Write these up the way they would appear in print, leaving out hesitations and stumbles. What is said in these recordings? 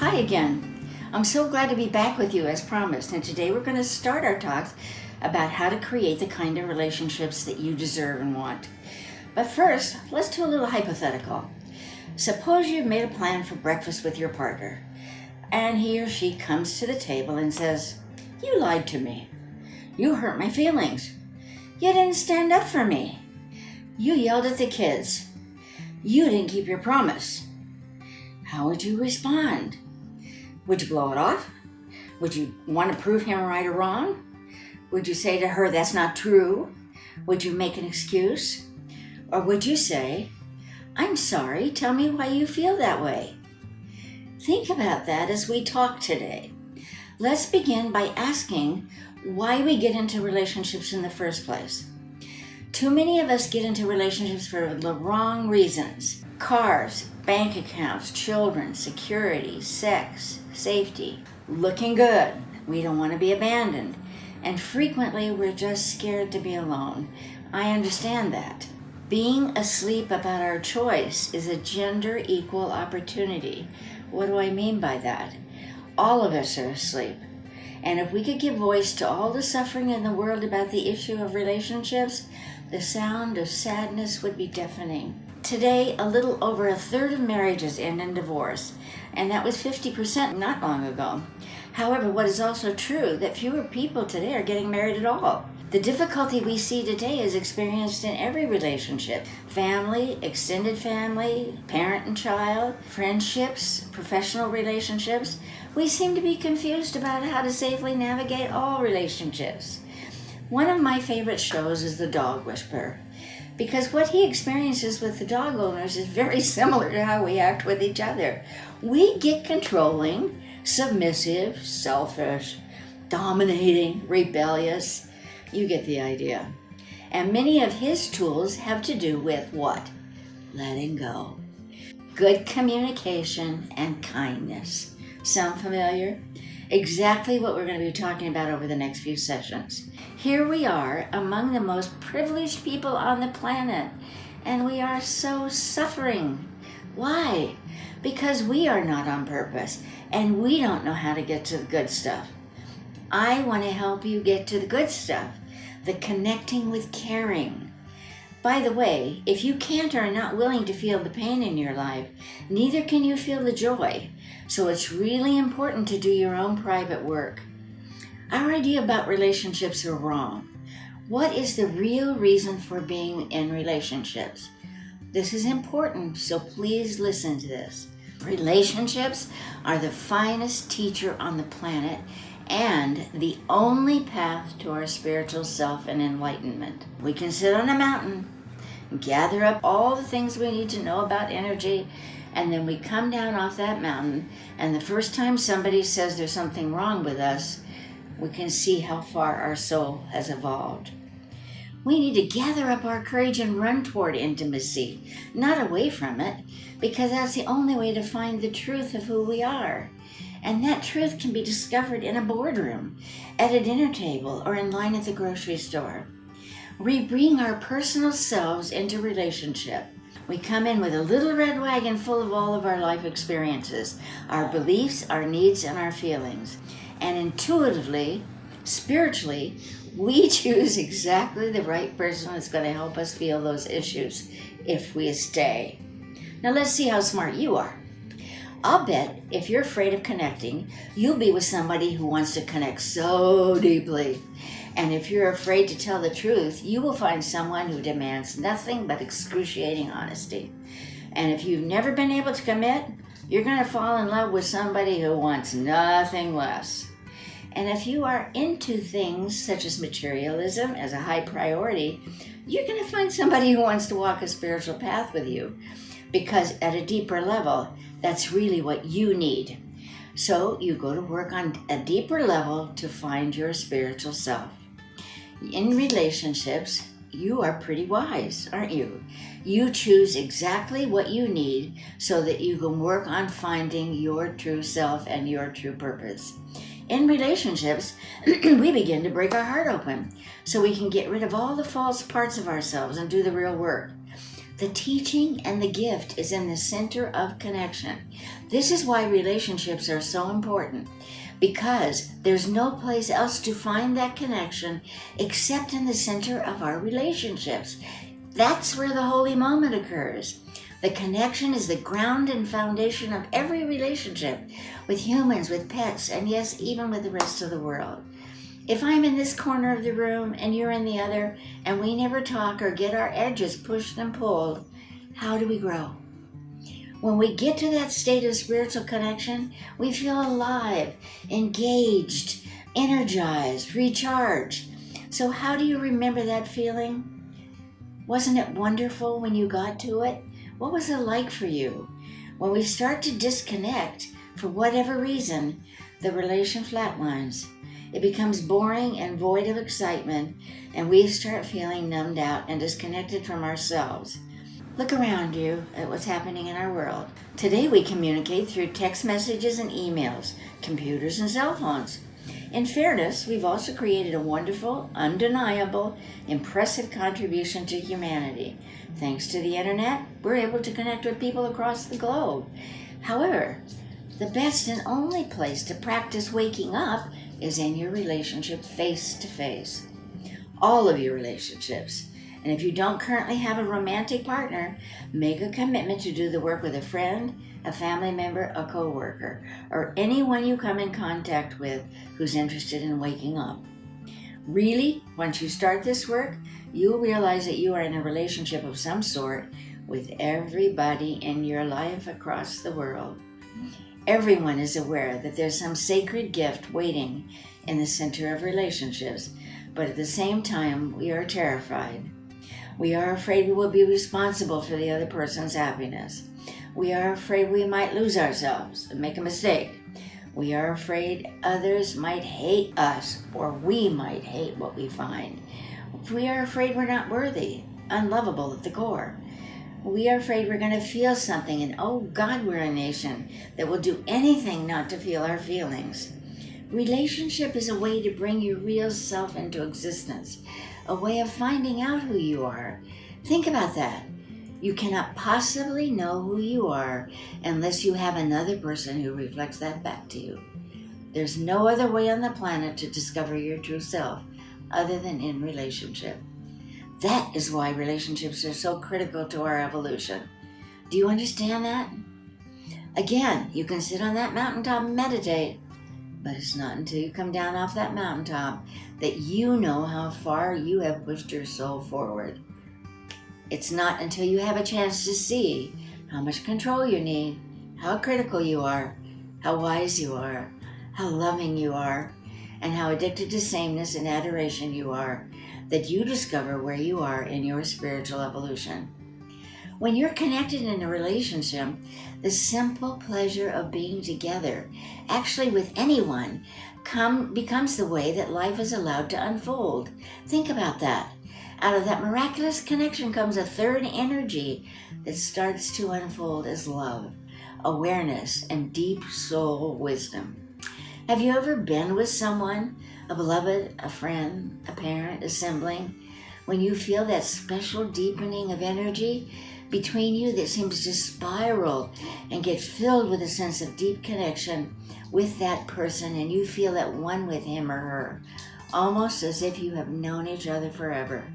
Hi again. I'm so glad to be back with you as promised, and today we're going to start our talks about how to create the kind of relationships that you deserve and want. But first, let's do a little hypothetical. Suppose you've made a plan for breakfast with your partner, and he or she comes to the table and says, "You lied to me. You hurt my feelings. You didn't stand up for me. You yelled at the kids. You didn't keep your promise." How would you respond? Would you blow it off? Would you want to prove him right or wrong? Would you say to her, "That's not true"? Would you make an excuse? Or would you say, "I'm sorry, tell me why you feel that way"? Think about that as we talk today. Let's begin by asking why we get into relationships in the first place. Too many of us get into relationships for the wrong reasons. Cars, bank accounts, children, security, sex, safety, looking good. We don't want to be abandoned. And frequently we're just scared to be alone. I understand that. Being asleep about our choice is a gender equal opportunity. What do I mean by that? All of us are asleep. And if we could give voice to all the suffering in the world about the issue of relationships, the sound of sadness would be deafening. Today, a little over a third of marriages end in divorce, and that was 50% not long ago. However, what is also true that fewer people today are getting married at all. The difficulty we see today is experienced in every relationship: family, extended family, parent and child, friendships, professional relationships. We seem to be confused about how to safely navigate all relationships. One of my favorite shows is The Dog Whisperer, because what he experiences with the dog owners is very similar to how we act with each other. We get controlling, submissive, selfish, dominating, rebellious. You get the idea. And many of his tools have to do with what? Letting go. Good communication and kindness. Sound familiar? Exactly what we're going to be talking about over the next few sessions. Here we are among the most privileged people on the planet, and we are so suffering. Why? Because we are not on purpose, and we don't know how to get to the good stuff. I want to help you get to the good stuff, the connecting with caring. By the way, if you can't or are not willing to feel the pain in your life, neither can you feel the joy. So it's really important to do your own private work. Our idea about relationships are wrong. What is the real reason for being in relationships? This is important, so please listen to this. Relationships are the finest teacher on the planet and the only path to our spiritual self and enlightenment. We can sit on a mountain and gather up all the things we need to know about energy, and then we come down off that mountain, and the first time somebody says there's something wrong with us, we can see how far our soul has evolved. We need to gather up our courage and run toward intimacy, not away from it, because that's the only way to find the truth of who we are. And that truth can be discovered in a boardroom, at a dinner table, or in line at the grocery store. We bring our personal selves into relationship. We come in with a little red wagon full of all of our life experiences, our beliefs, our needs, and our feelings. And intuitively, spiritually, we choose exactly the right person that's going to help us feel those issues if we stay. Now let's see how smart you are. I'll bet if you're afraid of connecting, you'll be with somebody who wants to connect so deeply. And if you're afraid to tell the truth, you will find someone who demands nothing but excruciating honesty. And if you've never been able to commit, you're going to fall in love with somebody who wants nothing less. And if you are into things such as materialism as a high priority, you're going to find somebody who wants to walk a spiritual path with you, because at a deeper level, that's really what you need. So you go to work on a deeper level to find your spiritual self. In relationships, you are pretty wise, aren't you? You choose exactly what you need so that you can work on finding your true self and your true purpose. In relationships, we begin to break our heart open so we can get rid of all the false parts of ourselves and do the real work. The teaching and the gift is in the center of connection. This is why relationships are so important, because there's no place else to find that connection except in the center of our relationships. That's where the holy moment occurs. The connection is the ground and foundation of every relationship with humans, with pets, and yes, even with the rest of the world. If I'm in this corner of the room and you're in the other, and we never talk or get our edges pushed and pulled, how do we grow? When we get to that state of spiritual connection, we feel alive, engaged, energized, recharged. So how do you remember that feeling? Wasn't it wonderful when you got to it? What was it like for you? When we start to disconnect, for whatever reason, the relation flatlines. It becomes boring and void of excitement, and we start feeling numbed out and disconnected from ourselves. Look around you at what's happening in our world. Today we communicate through text messages and emails, computers and cell phones. In fairness, we've also created a wonderful, undeniable, impressive contribution to humanity. Thanks to the internet, we're able to connect with people across the globe. However, the best and only place to practice waking up is in your relationship face to face. All of your relationships. And if you don't currently have a romantic partner, make a commitment to do the work with a friend, a family member, a coworker, or anyone you come in contact with who's interested in waking up. Really, once you start this work, you'll realize that you are in a relationship of some sort with everybody in your life across the world. Everyone is aware that there's some sacred gift waiting in the center of relationships, but at the same time, we are terrified. We are afraid we will be responsible for the other person's happiness. We are afraid we might lose ourselves and make a mistake. We are afraid others might hate us, or we might hate what we find. We are afraid we're not worthy, unlovable at the core. We are afraid we're going to feel something, and oh God, we're a nation that will do anything not to feel our feelings. Relationship is a way to bring your real self into existence, a way of finding out who you are. Think about that. You cannot possibly know who you are unless you have another person who reflects that back to you. There's no other way on the planet to discover your true self other than in relationship. That is why relationships are so critical to our evolution. Do you understand that? Again, you can sit on that mountaintop and meditate, but it's not until you come down off that mountaintop that you know how far you have pushed your soul forward. It's not until you have a chance to see how much control you need, how critical you are, how wise you are, how loving you are, and how addicted to sameness and adoration you are, that you discover where you are in your spiritual evolution. When you're connected in a relationship, the simple pleasure of being together, actually with anyone, becomes the way that life is allowed to unfold. Think about that. Out of that miraculous connection comes a third energy that starts to unfold as love, awareness, and deep soul wisdom. Have you ever been with someone, a beloved, a friend, a parent, a sibling, when you feel that special deepening of energy between you that seems to spiral and get filled with a sense of deep connection with that person, and you feel at one with him or her, almost as if you have known each other forever?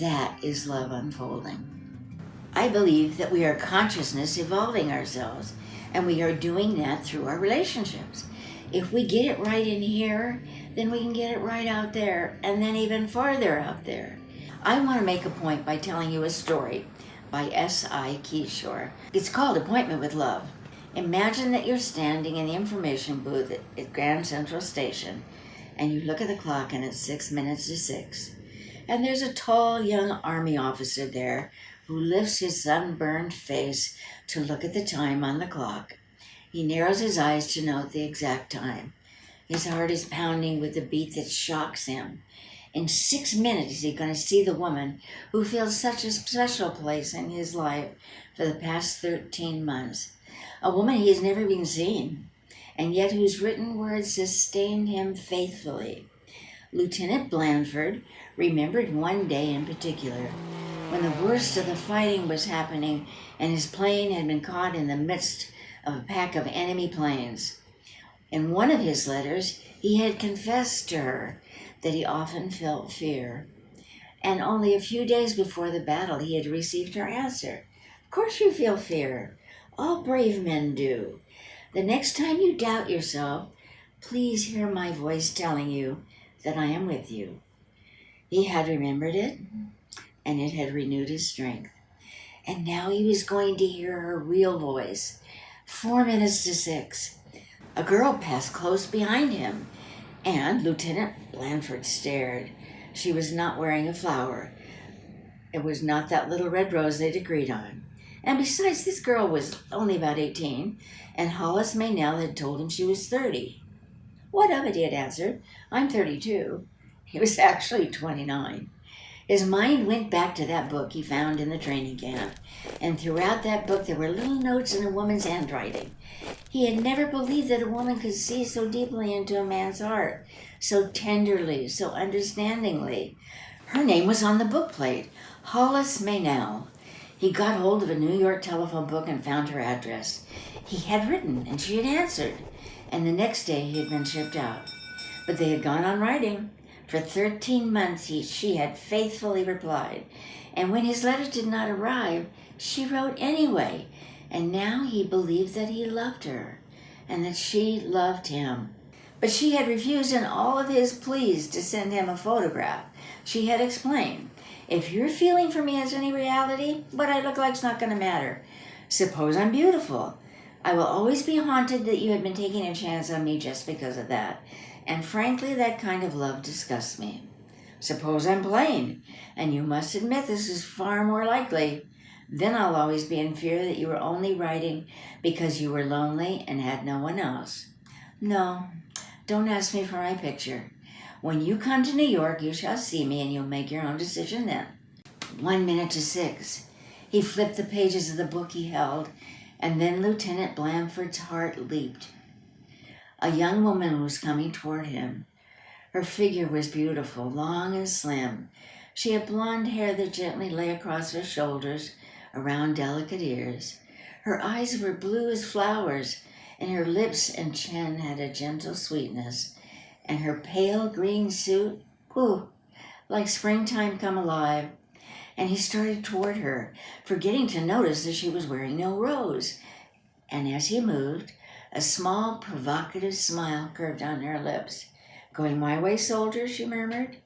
That is love unfolding. I believe that we are consciousness evolving ourselves, and we are doing that through our relationships. If we get it right in here, then we can get it right out there, and then even farther out there. I want to make a point by telling you a story by S.I. Keyshore. It's called Appointment with Love. Imagine that you're standing in the information booth at Grand Central Station, and you look at the clock and it's 6 minutes to 6. And there's a tall young army officer there who lifts his sunburned face to look at the time on the clock. He narrows his eyes to note the exact time. His heart is pounding with a beat that shocks him. In 6 minutes, he's going to see the woman who fills such a special place in his life for the past 13 months. A woman he has never been seen, and yet whose written words sustained him faithfully. Lieutenant Blandford remembered one day in particular when the worst of the fighting was happening and his plane had been caught in the midst of a pack of enemy planes. In one of his letters, he had confessed to her that he often felt fear. And only a few days before the battle, he had received her answer. Of course you feel fear. All brave men do. The next time you doubt yourself, please hear my voice telling you that I am with you. He had remembered it, and it had renewed his strength. And now he was going to hear her real voice. 4 minutes to 6. A girl passed close behind him, and Lieutenant Blandford stared. She was not wearing a flower. It was not that little red rose they'd agreed on. And besides, this girl was only about 18, and Hollis Maynell had told him she was 30. What of it, he had answered. I'm 32. He was actually 29. His mind went back to that book he found in the training camp, and throughout that book there were little notes in a woman's handwriting. He had never believed that a woman could see so deeply into a man's heart, so tenderly, so understandingly. Her name was on the book plate, Hollis Maynell. He got hold of a New York telephone book and found her address. He had written, and she had answered, and the next day he had been shipped out. But they had gone on writing. For 13 months she had faithfully replied, and when his letter did not arrive, she wrote anyway, and now he believed that he loved her, and that she loved him. But she had refused in all of his pleas to send him a photograph. She had explained, if your feeling for me has any reality, what I look like's not going to matter. Suppose I'm beautiful. I will always be haunted that you have been taking a chance on me just because of that. And frankly, that kind of love disgusts me. Suppose I'm plain, and you must admit this is far more likely. Then I'll always be in fear that you were only writing because you were lonely and had no one else. No, don't ask me for my picture. When you come to New York, you shall see me, and you'll make your own decision then. 1 minute to 6. He flipped the pages of the book he held, and then Lieutenant Blandford's heart leaped. A young woman was coming toward him. Her figure was beautiful, long and slim. She had blonde hair that gently lay across her shoulders, around delicate ears. Her eyes were blue as flowers, and her lips and chin had a gentle sweetness. And her pale green suit, like springtime come alive. And he started toward her, forgetting to notice that she was wearing no rose. And as he moved, a small, provocative smile curved on her lips. Going my way, soldier, she murmured.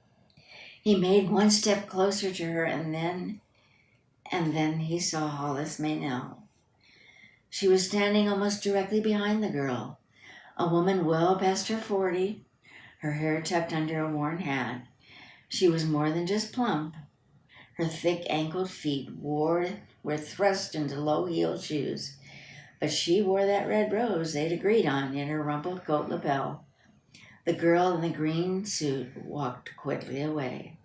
He made one step closer to her, and then he saw Hollis Maynell. She was standing almost directly behind the girl, a woman well past her 40, her hair tucked under a worn hat. She was more than just plump. Her thick ankled feet were thrust into low-heeled shoes, but she wore that red rose they'd agreed on in her rumpled coat lapel. The girl in the green suit walked quickly away.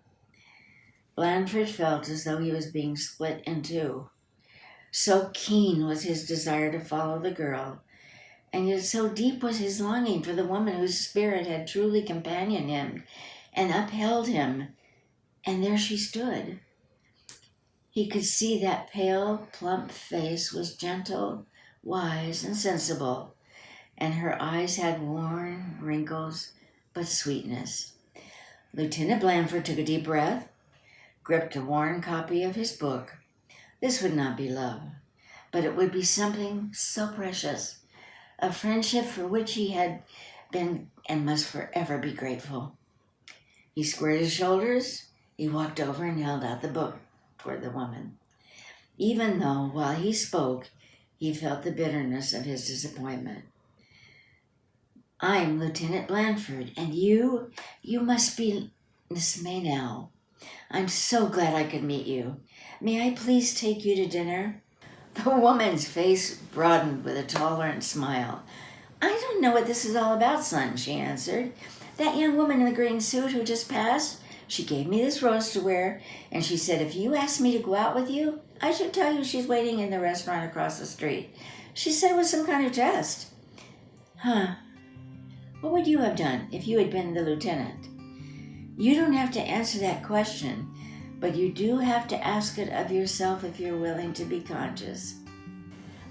Blandford felt as though he was being split in two. So keen was his desire to follow the girl, and yet so deep was his longing for the woman whose spirit had truly companioned him and upheld him. And there she stood. He could see that pale, plump face was gentle, wise, and sensible, and her eyes had worn wrinkles, but sweetness. Lieutenant Blandford took a deep breath, gripped a worn copy of his book. This would not be love, but it would be something so precious, a friendship for which he had been and must forever be grateful. He squared his shoulders. He walked over and held out the book toward the woman, even though, while he spoke, he felt the bitterness of his disappointment. I'm Lieutenant Blandford, and you must be Miss Maynell. I'm so glad I could meet you. May I please take you to dinner? The woman's face broadened with a tolerant smile. I don't know what this is all about, son, she answered. That young woman in the green suit who just passed, she gave me this rose to wear, and she said if you asked me to go out with you, I should tell you she's waiting in the restaurant across the street. She said it was some kind of test. Huh. What would you have done if you had been the lieutenant? You don't have to answer that question, but you do have to ask it of yourself if you're willing to be conscious.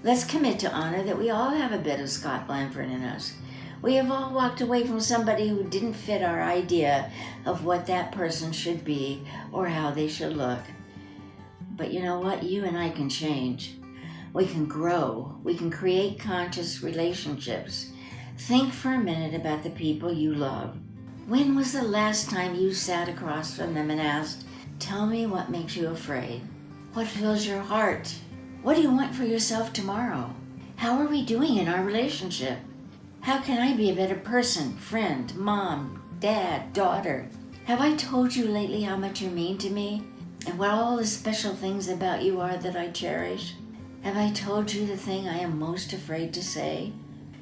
Let's commit to honor that we all have a bit of Scott Blanford in us. We have all walked away from somebody who didn't fit our idea of what that person should be or how they should look. But you know what? You and I can change. We can grow. We can create conscious relationships. Think for a minute about the people you love. When was the last time you sat across from them and asked, "Tell me what makes you afraid? What fills your heart? What do you want for yourself tomorrow? How are we doing in our relationship? How can I be a better person, friend, mom, dad, daughter? Have I told you lately how much you mean to me and what all the special things about you are that I cherish? Have I told you the thing I am most afraid to say?"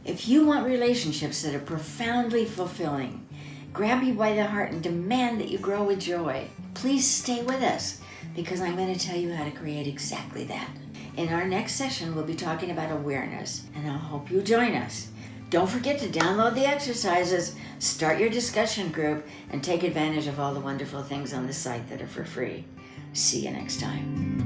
If you want relationships that are profoundly fulfilling, grab you by the heart and demand that you grow with joy, please stay with us because I'm going to tell you how to create exactly that. In our next session, we'll be talking about awareness, and I'll hope you join us. Don't forget to download the exercises, start your discussion group, and take advantage of all the wonderful things on the site that are for free. See you next time.